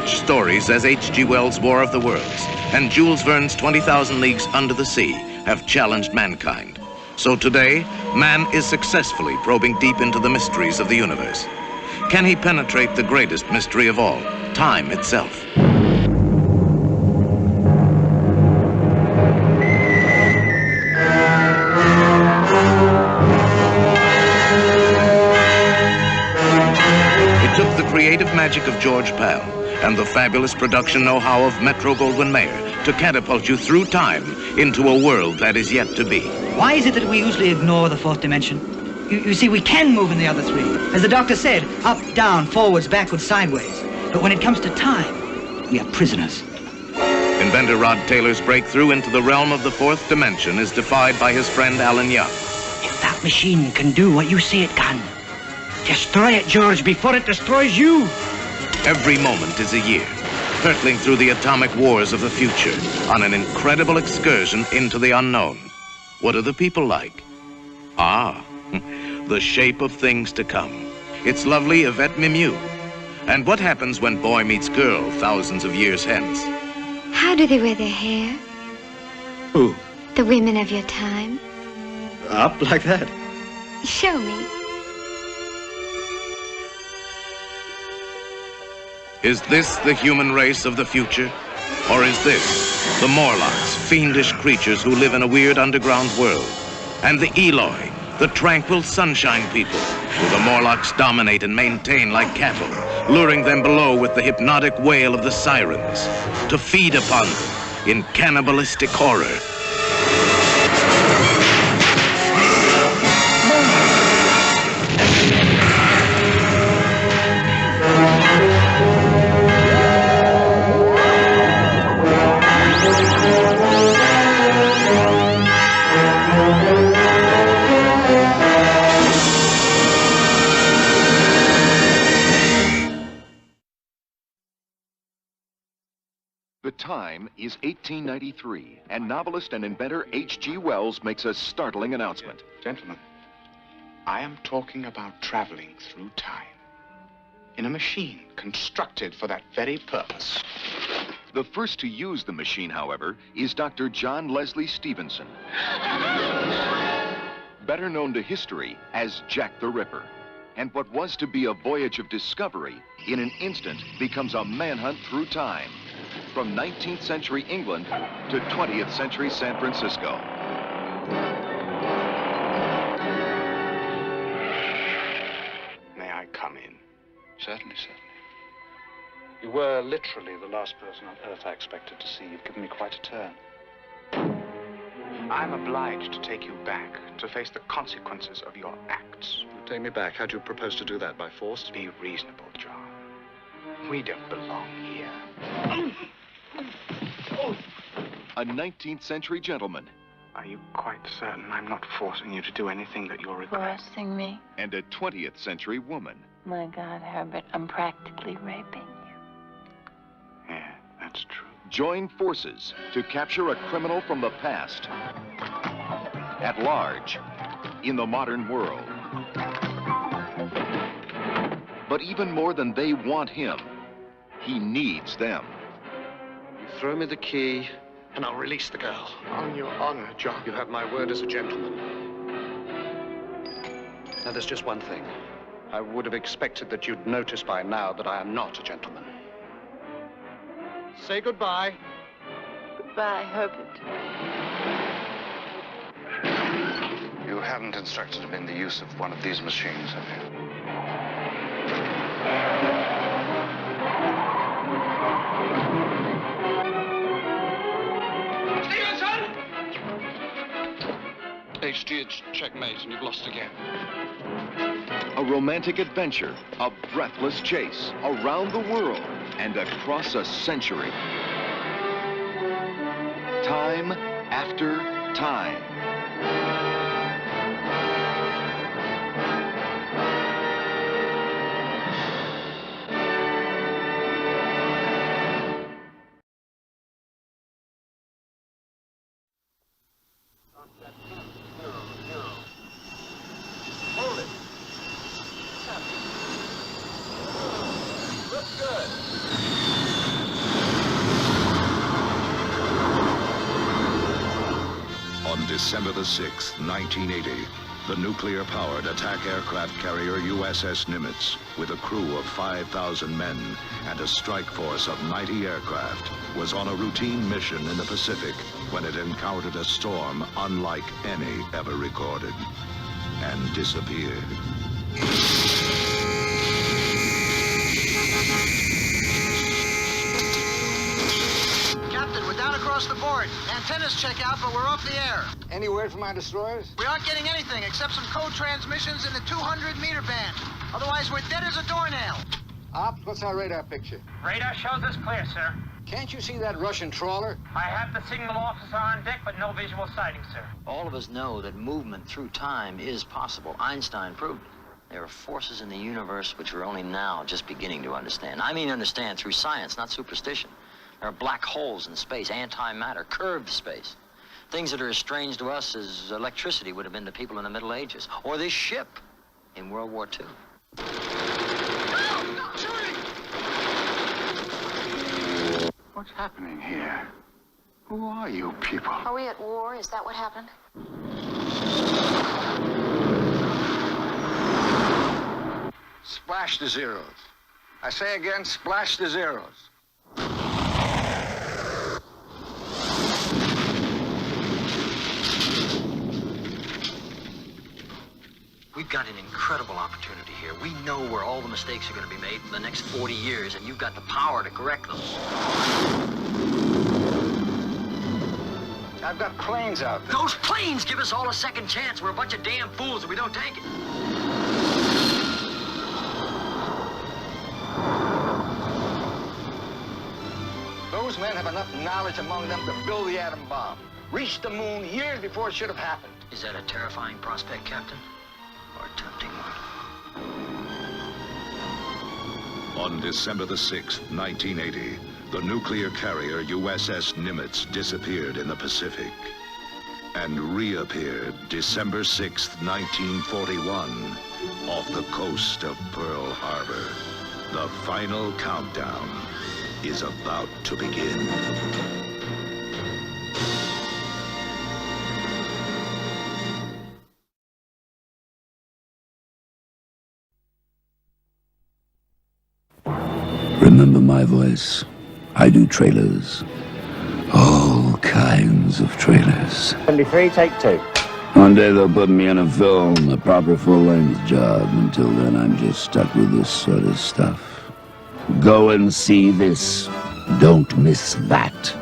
such stories as H.G. Wells' War of the Worlds and Jules Verne's 20,000 Leagues Under the Sea have challenged mankind. So today, man is successfully probing deep into the mysteries of the universe. Can he penetrate the greatest mystery of all, time itself? It took the creative magic of George Pal and the fabulous production know-how of Metro-Goldwyn-Mayer to catapult you through time into a world that is yet to be. Why is it that we usually ignore the fourth dimension? You see, we can move in the other three. As the doctor said, up, down, forwards, backwards, sideways. But when it comes to time, we are prisoners. Inventor Rod Taylor's breakthrough into the realm of the fourth dimension is defied by his friend Alan Young. If that machine can do what you say it can, destroy it, George, before it destroys you. Every moment is a year, hurtling through the atomic wars of the future on an incredible excursion into the unknown. What are the people like? Ah, the shape of things to come. It's lovely Yvette Mimieux. And what happens when boy meets girl thousands of years hence? How do they wear their hair? Who? The women of your time. Up like that? Show me. Is this the human race of the future? Or is this the Morlocks, fiendish creatures who live in a weird underground world? And the Eloi, the tranquil sunshine people, who the Morlocks dominate and maintain like cattle, luring them below with the hypnotic wail of the sirens, to feed upon them in cannibalistic horror. The time is 1893, and novelist and inventor H.G. Wells makes a startling announcement. Gentlemen, I am talking about traveling through time in a machine constructed for that very purpose. The first to use the machine, however, is Dr. John Leslie Stevenson, better known to history as Jack the Ripper. And what was to be a voyage of discovery, in an instant becomes a manhunt through time. From 19th century England to 20th century San Francisco. May I come in? Certainly, certainly. You were literally the last person on Earth I expected to see. You've given me quite a turn. I'm obliged to take you back to face the consequences of your acts. You take me back. How do you propose to do that? By force? Be reasonable, John. We don't belong here. A 19th century gentleman. Are you quite certain I'm not forcing you to do anything that you'll regret? Forcing me? And a 20th century woman. My God, Herbert, I'm practically raping you. Yeah, that's true. Join forces to capture a criminal from the past. At large, in the modern world. But even more than they want him, he needs them. You throw me the key, and I'll release the girl. On your honor, John. You have my word as a gentleman. Now, there's just one thing. I would have expected that you'd notice by now that I am not a gentleman. Say goodbye. Goodbye, Herbert. You haven't instructed him in the use of one of these machines, have you? HD, it's checkmate, and you've lost again. A romantic adventure, a breathless chase, around the world, and across a century. Time after time. Hold it. Look good. December the 6th, 1980, the nuclear-powered attack aircraft carrier USS Nimitz, with a crew of 5,000 men and a strike force of 90 aircraft, was on a routine mission in the Pacific when it encountered a storm unlike any ever recorded and disappeared. Captain, we're down across the board. Antennas check out, but we're off the air. Any word from our destroyers? We aren't getting anything except some code transmissions in the 200-meter band. Otherwise, we're dead as a doornail. Ops, what's our radar picture? Radar shows us clear, sir. Can't you see that Russian trawler? I have the signal officer on deck, but no visual sighting, sir. All of us know that movement through time is possible. Einstein proved it. There are forces in the universe which we're only now just beginning to understand. I mean understand through science, not superstition. There are black holes in space, antimatter, curved space. Things that are as strange to us as electricity would have been to people in the Middle Ages. Or this ship in World War II. What's happening here? Who are you people? Are we at war? Is that what happened? Splash the zeros. I say again, splash the zeros. We've got an incredible opportunity here. We know where all the mistakes are going to be made in the next 40 years, and you've got the power to correct them. I've got planes out there. Those planes give us all a second chance. We're a bunch of damn fools if we don't take it. Those men have enough knowledge among them to build the atom bomb. Reach the moon years before it should have happened. Is that a terrifying prospect, Captain? Or a tempting one? On December the 6th, 1980, the nuclear carrier USS Nimitz disappeared in the Pacific and reappeared December 6th, 1941, off the coast of Pearl Harbor. The final countdown is about to begin. Remember my voice. I do trailers. All kinds of trailers. 73, take 2. One day they'll put me in a film, a proper full-length job. Until then, I'm just stuck with this sort of stuff. Go and see this. Don't miss that.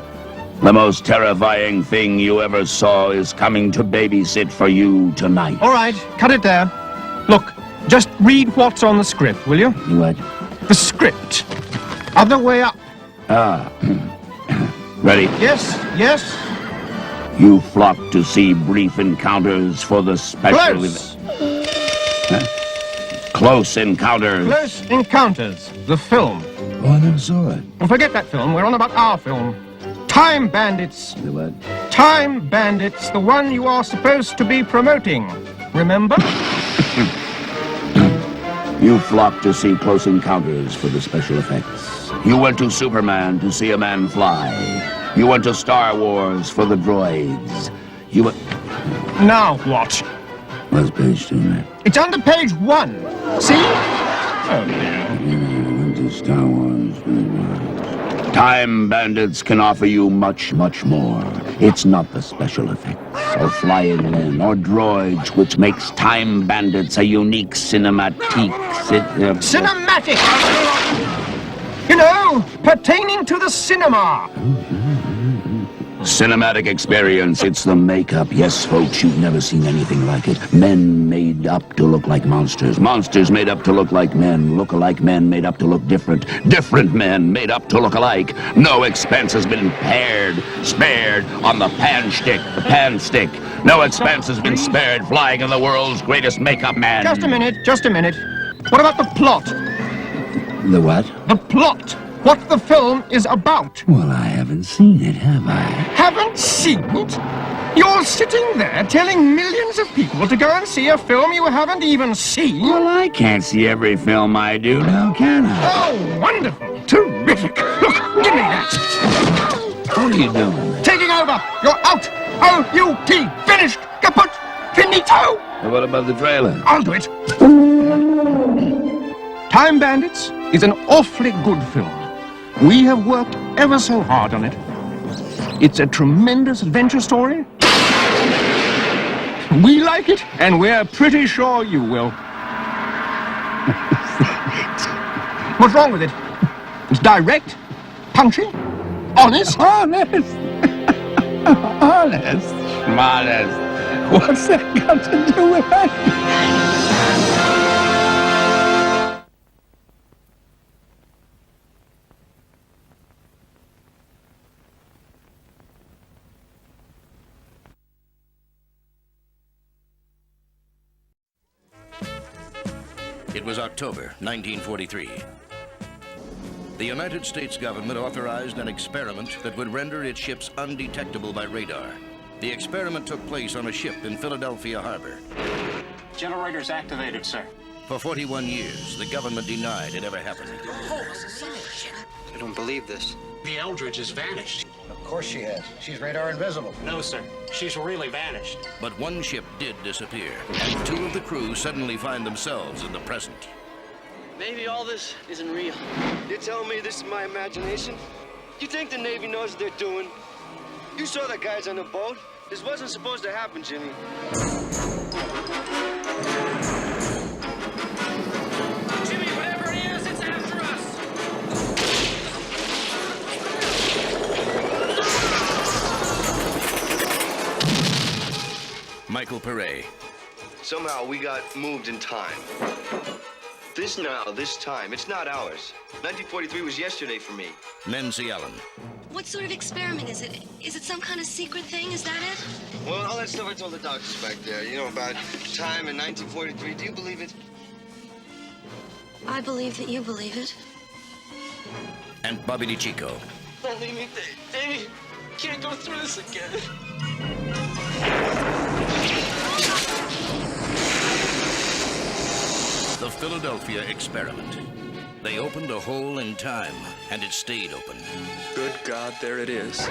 The most terrifying thing you ever saw is coming to babysit for you tonight. All right, cut it there. Look, just read what's on the script, will you? What? The script. Other way up. Ah. Ready? Yes, yes. You flock to see brief encounters for the special Close. Close encounters. Close Encounters, the film. Oh, I never saw it. Well, forget that film. We're on about our film. Time Bandits. The what? Time Bandits, the one you are supposed to be promoting. Remember? You flocked to see Close Encounters for the special effects. You went to Superman to see a man fly. You went to Star Wars for the droids. You went... Now what? What's page 2, man? It's under page 1. See? Oh, dear. I went to Star Wars. Time Bandits can offer you much, much more. It's not the special effects, or flying men, or droids, which makes Time Bandits a unique cinematic... Cinematic! You know, pertaining to the cinema. Cinematic experience, it's the makeup. Yes, folks, you've never seen anything like it. Men made up to look like monsters. Monsters made up to look like men. Look-alike men made up to look different. Different men made up to look alike. No expense has been spared on the pan stick. No expense has been spared flying in the world's greatest makeup man. Just a minute. What about the plot? The what? The plot. What the film is about. Well, I haven't seen it, have I? Haven't seen it? You're sitting there telling millions of people to go and see a film you haven't even seen? Well, I can't see every film I do now, can I? Oh, wonderful. Terrific. Look, give me that. What are you doing? Taking over. over. You're out. O-U-T. Finished. Kaput. Finito. What about the trailer? I'll do it. Time Bandits is an awfully good film. We have worked ever so hard on it. It's a tremendous adventure story. We like it, and we're pretty sure you will. What's wrong with it? It's direct, punchy, honest. Honest. Honest. Modest. What's that got to do with it? It was October 1943. The United States government authorized an experiment that would render its ships undetectable by radar. The experiment took place on a ship in Philadelphia Harbor. Generators activated, sir. For 41 years, the government denied it ever happened. I don't believe this. The Eldridge has vanished. Of course she has. She's radar invisible. No, sir. She's really vanished. But one ship did disappear, and two of the crew suddenly find themselves in the present. Maybe all this isn't real. You're telling me this is my imagination? You think the Navy knows what they're doing? You saw the guys on the boat. This wasn't supposed to happen, Jimmy. Jimmy, whatever it is, it's after us. Michael Pere. Somehow we got moved in time. This time, it's not ours. 1943 was yesterday for me. Nancy Allen. What sort of experiment is it? Is it some kind of secret thing? Is that it? Well, all that stuff I told the doctors back there, you know, about time in 1943. Do you believe it? I believe that you believe it. And Bobby DiCicco. Don't leave me, Davey. Can't go through this again. The Philadelphia experiment. They opened a hole in time, and it stayed open. Good God, there it is.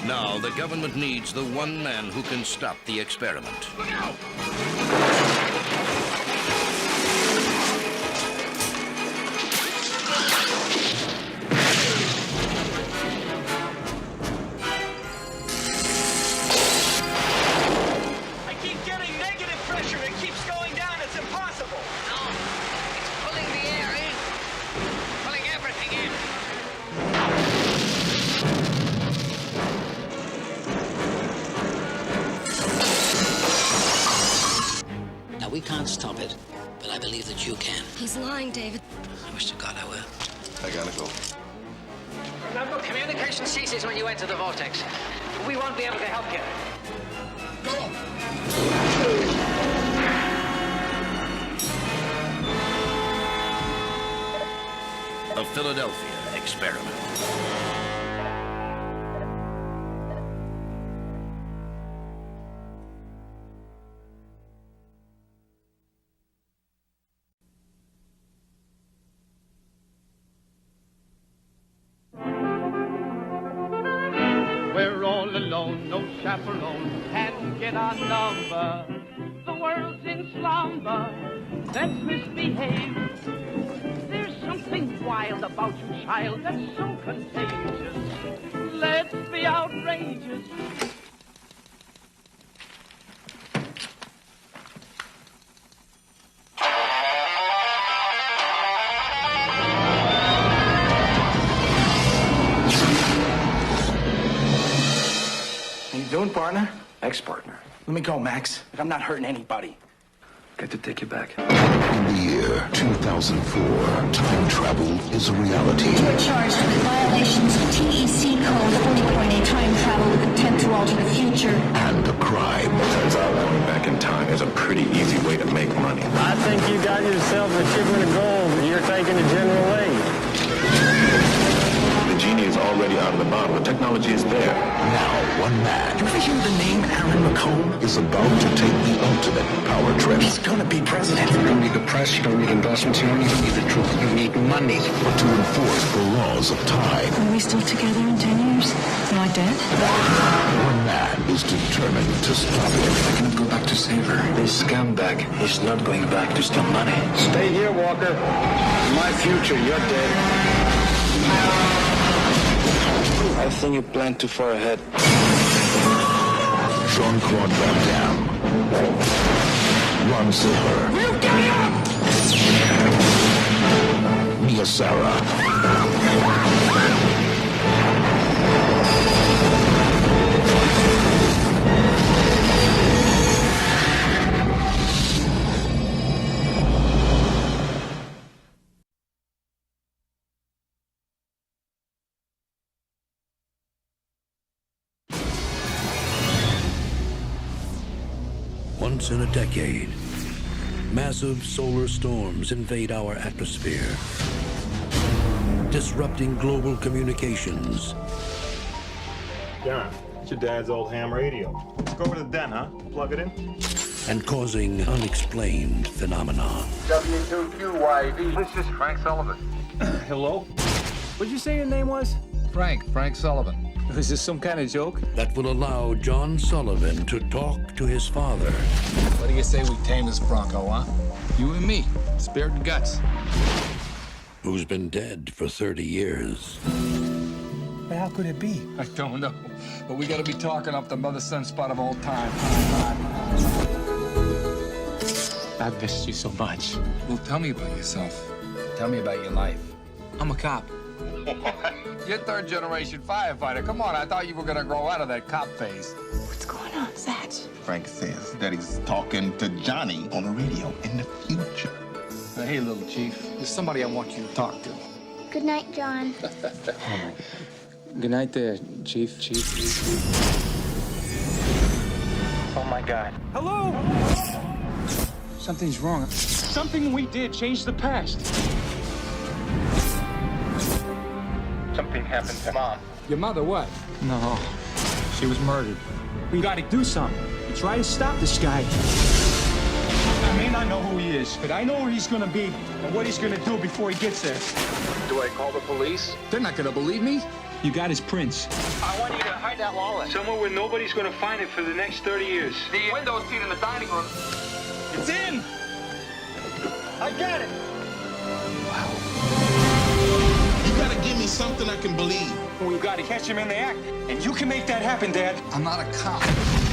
Now, the government needs the one man who can stop the experiment. Look out! We can't stop it, but I believe that you can. He's lying, David. I wish to God I were. I gotta go. Now, look, communication ceases when you enter the vortex. We won't be able to help you. A Philadelphia experiment. We're all alone, no chaperone, can't get our number. The world's in slumber, let's misbehave. There's something wild about you, child, that's so contagious. Let's be outrageous. How you doing, partner? Ex-partner. Let me go, Max. I'm not hurting anybody. Got to take you back. In the year 2004, time travel is a reality. You are charged with violations of TEC Code 40.8 time travel with intent to alter the future. And a crime. Turns out going back in time is a pretty easy way to make money. I think you got yourself a shipment of gold that you're taking to General Lee. The genie is already out of the bottle. The technology is there. Now, one man You ever hear the name Alan McComb? is about to take the ultimate power trip. He's gonna be president. You don't need the press, you don't need endorsements, you don't even need the truth. You need money. But to enforce the laws of time, Are we still together in 10 years? Am I dead? one man is determined to stop him. I cannot go back to save her. This scumbag is not going back to steal money. Stay here, Walker. My future, you're dead. I think you planned too far ahead. Jean-Claude Van Damme, Ron Silver, Mia Sara, Once in a decade, massive solar storms invade our atmosphere, disrupting global communications. John, it's your dad's old ham radio. Let's go over to the den, huh? Plug it in. And causing unexplained phenomena. W2QYV. This is Frank Sullivan. Hello? What'd you say your name was? Frank Sullivan. Is this some kind of joke? That will allow John Sullivan to talk to his father. What do you say we tame this Bronco, huh? You and me, spirit and guts. Who's been dead for 30 years. But how could it be? I don't know, but we gotta be talking up the mother sunspot of all time. I've missed you so much. Well, tell me about yourself. Tell me about your life. I'm a cop. You're third generation firefighter. Come on, I thought you were gonna grow out of that cop phase. What's going on, Zach? Frank says that he's talking to Johnny on the radio in the future. Hey, little chief, there's somebody I want you to talk to. Good night, John. Good night there, Chief. Oh my God. Hello? Something's wrong. Something we did changed the past. Something happened to Mom. Your mother, what? No, she was murdered. We gotta do something. We try to stop this guy. I may not know who he is, but I know where he's gonna be and what he's gonna do before he gets there. Do I call the police? They're not gonna believe me. You got his prints. I want you to hide that wallet. Somewhere where nobody's gonna find it for the next 30 years. The window seat in the dining room. It's in! I got it. You gotta give me something I can believe. We've got to catch him in the act. And you can make that happen, Dad. I'm not a cop.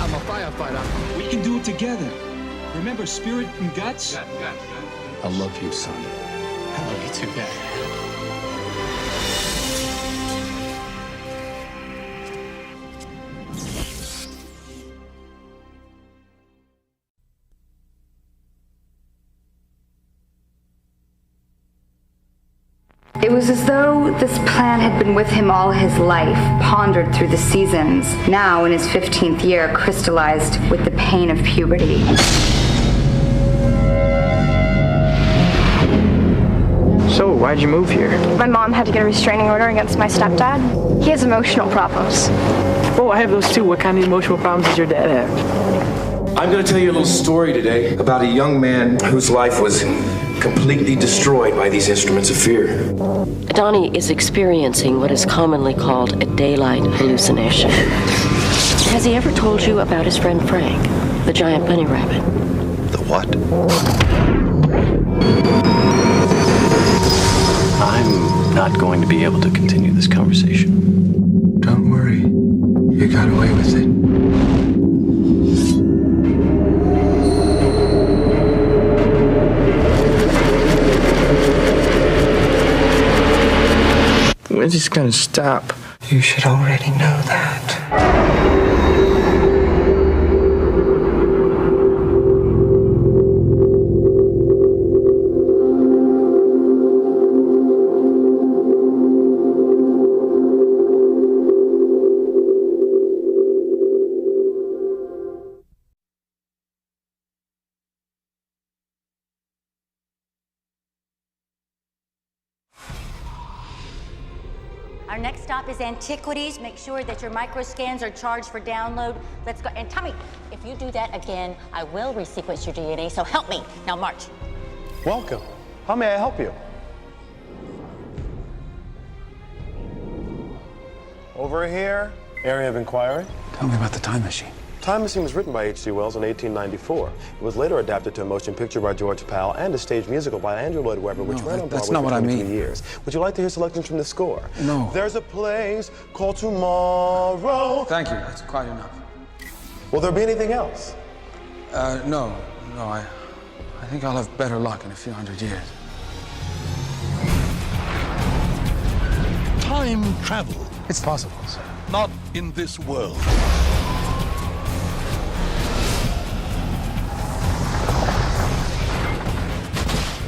I'm a firefighter. We can do it together. Remember spirit and guts? Guts. I love you, son. I love you too, Dad. It was as though this plan had been with him all his life, pondered through the seasons, now in his 15th year, crystallized with the pain of puberty. So, why'd you move here? My mom had to get a restraining order against my stepdad. He has emotional problems. Oh, I have those too. What kind of emotional problems does your dad have? I'm gonna tell you a little story today about a young man whose life was completely destroyed by these instruments of fear. Donnie is experiencing what is commonly called a daylight hallucination. Has he ever told you about his friend Frank, the giant bunny rabbit? The what? I'm not going to be able to continue this conversation. Don't worry. You got away with it. When's this gonna stop? You should already know that. Our next stop is Antiquities. Make sure that your microscans are charged for download. Let's go. And Tommy, if you do that again, I will resequence your DNA, so help me. Now march. Welcome. How may I help you? Over here, area of inquiry. Tell me about the time machine. Time Machine was written by H.G. Wells in 1894. It was later adapted to a motion picture by George Powell and a stage musical by Andrew Lloyd Webber, which ran on that's Broadway not for what I 23 mean. years. Would you like to hear selections from the score? No. There's a place called Tomorrow. Thank you. That's quite enough. Will there be anything else? No. I think I'll have better luck in a few hundred years. Time travel. It's possible, sir. Not in this world.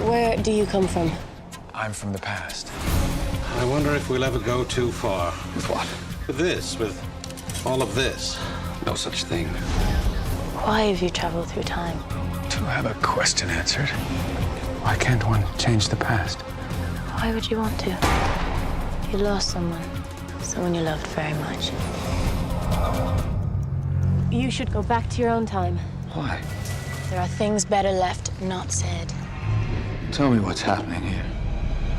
Where do you come from? I'm from the past. I wonder if we'll ever go too far. With what? With this, with all of this. No such thing. Why have you traveled through time? To have a question answered. Why can't one change the past? Why would you want to? You lost someone you loved very much. You should go back to your own time. Why? There are things better left not said. Tell me what's happening here.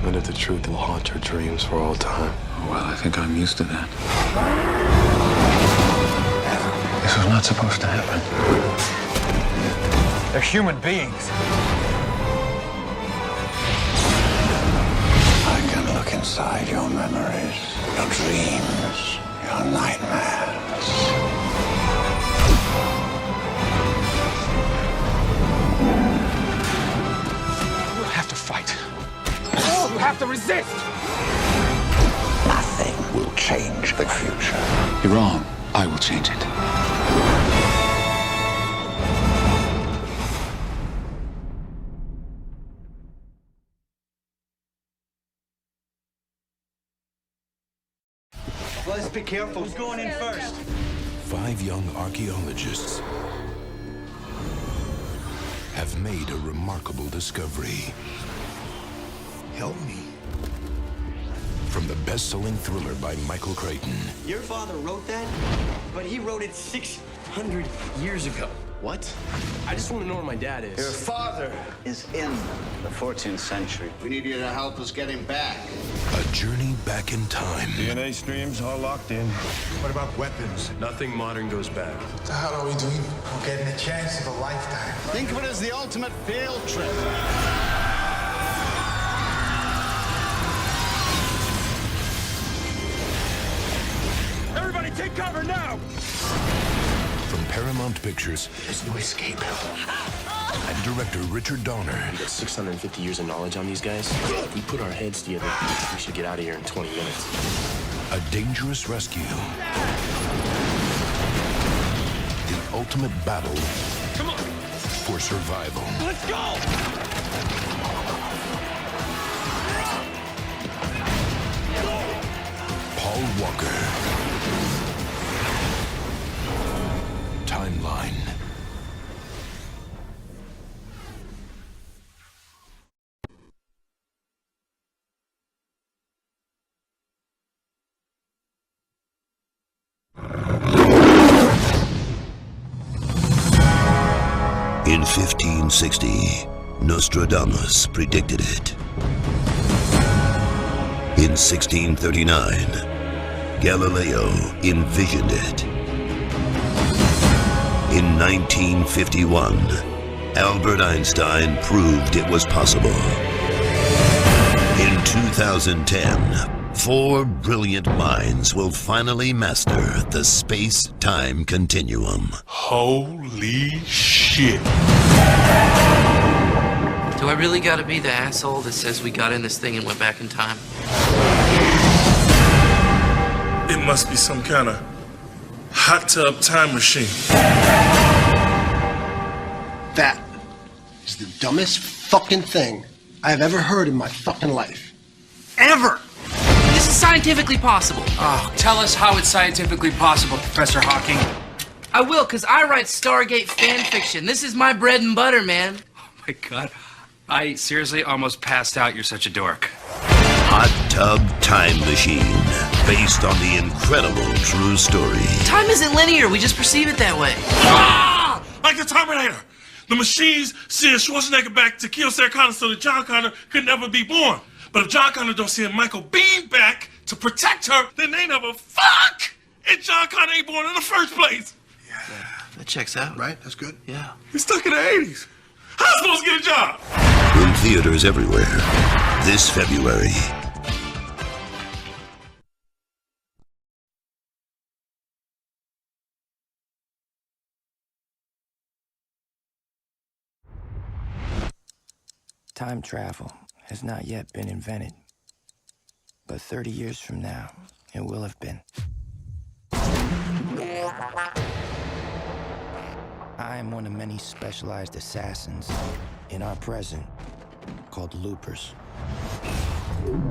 And if the truth will haunt your dreams for all time. Well, I think I'm used to that. This was not supposed to happen. They're human beings. I can look inside your memories, your dreams, your nightmares. We'll have to fight. We'll have to resist. Nothing will change the future. You're wrong. I will change it. Let's be careful. Who's going in first? 5 young archaeologists have made a remarkable discovery. Help me. From the best-selling thriller by Michael Crichton. Your father wrote that, but he wrote it 600 years ago. What? I just want to know where my dad is. Your father is in the 14th century. We need you to help us get him back. A journey back in time. DNA streams all locked in. What about weapons? Nothing modern goes back. What the hell are we doing? We're getting a chance of a lifetime. Think of it as the ultimate field trip. Everybody take cover now! From Paramount Pictures. There's no escape. And director Richard Donner. We got 650 years of knowledge on these guys. If we put our heads together, we should get out of here in 20 minutes. A dangerous rescue. The ultimate battle. Come on! For survival. Let's go! Paul Walker. Timeline. In 1560, Nostradamus predicted it. In 1639, Galileo envisioned it. In 1951, Albert Einstein proved it was possible. In 2010, 4 brilliant minds will finally master the space-time continuum. Holy shit. Do I really gotta be the asshole that says we got in this thing and went back in time? It must be some kind of hot tub time machine. That is the dumbest fucking thing I have ever heard in my fucking life. Ever! This is scientifically possible. Oh, tell us how it's scientifically possible, Professor Hawking. I will, because I write Stargate fan fiction. This is my bread and butter, man. Oh my god. I seriously almost passed out. You're such a dork. Hot Tub Time Machine. based on the incredible true story. Time isn't linear. We just perceive it that way. Ah! Like the Terminator. The machines send Schwarzenegger back to kill Sarah Connor so that John Connor could never be born. But if John Connor don't send Michael Biehn back to protect her, then they never fuck! And John Connor ain't born in the first place. Yeah, that checks out. Right? That's good. Yeah. He's stuck in the 80s. How am I supposed to get a job? In theaters everywhere this February. Time travel has not yet been invented, but 30 years from now, it will have been. I am one of many specialized assassins in our present called loopers.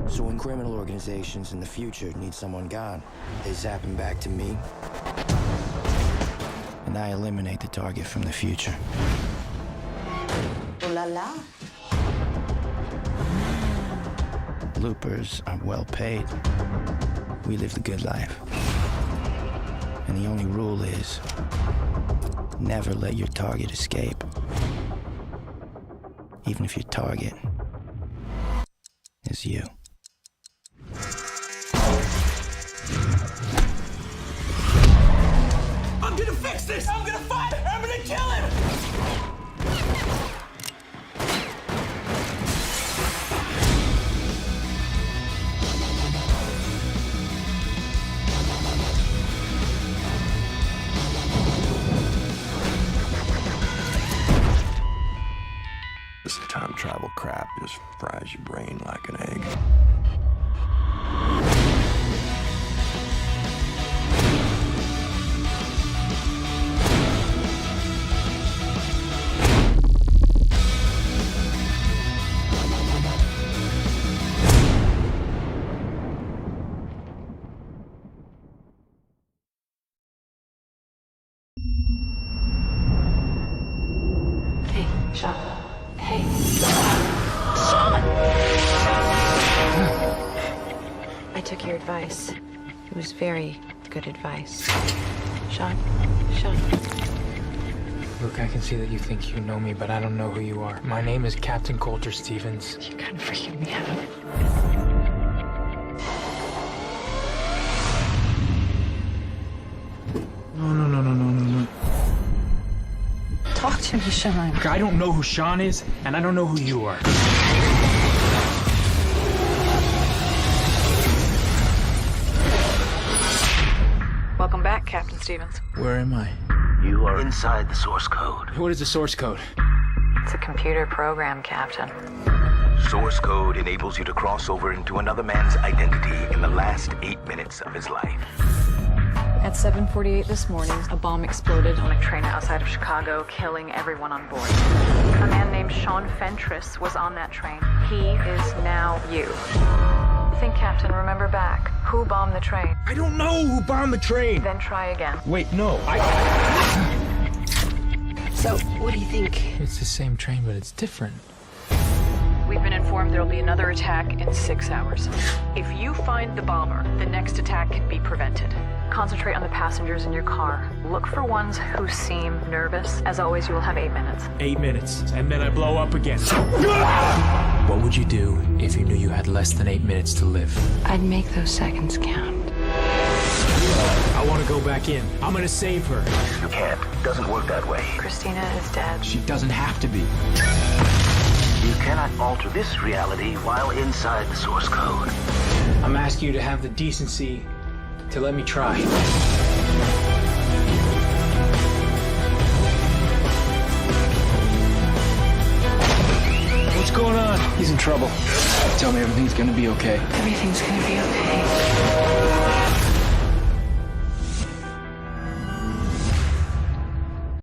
So when criminal organizations in the future need someone gone, they zap him back to me, and I eliminate the target from the future. Ooh la la. Loopers are well paid. We live the good life. And the only rule is, never let your target escape. Even if your target is you. I'm gonna fix this! I'm gonna find him! I'm gonna kill him! This time travel crap just fries your brain like an egg. Hey, Sean. Hey. I took your advice. It was very good advice. Sean. Look, I can see that you think you know me, but I don't know who you are. My name is Captain Coulter Stevens. You're kind of freaking me out. No. Talk to me, Sean. Look, I don't know who Sean is, and I don't know who you are. Welcome back, Captain Stevens. Where am I? You are inside the source code. What is the source code? It's a computer program, Captain. Source code enables you to cross over into another man's identity in the last 8 minutes of his life. At 7:48 this morning, a bomb exploded on a train outside of Chicago, killing everyone on board. A man named Sean Fentress was on that train. He is now you. Think, Captain, remember back. Who bombed the train? I don't know who bombed the train. Then try again. Wait, no, So, what do you think? It's the same train, but it's different. We've been informed there'll be another attack in 6 hours. If you find the bomber, the next attack can be prevented. Concentrate on the passengers in your car. Look for ones who seem nervous. As always, you will have 8 minutes. 8 minutes, and then I blow up again. What would you do if you knew you had less than 8 minutes to live? I'd make those seconds count. I want to go back in. I'm gonna save her. You can't. Doesn't work that way. Christina is dead. She doesn't have to be. You cannot alter this reality while inside the source code. I'm asking you to have the decency to let me try. What's going on? He's in trouble. Tell me everything's gonna be okay. Everything's gonna be okay.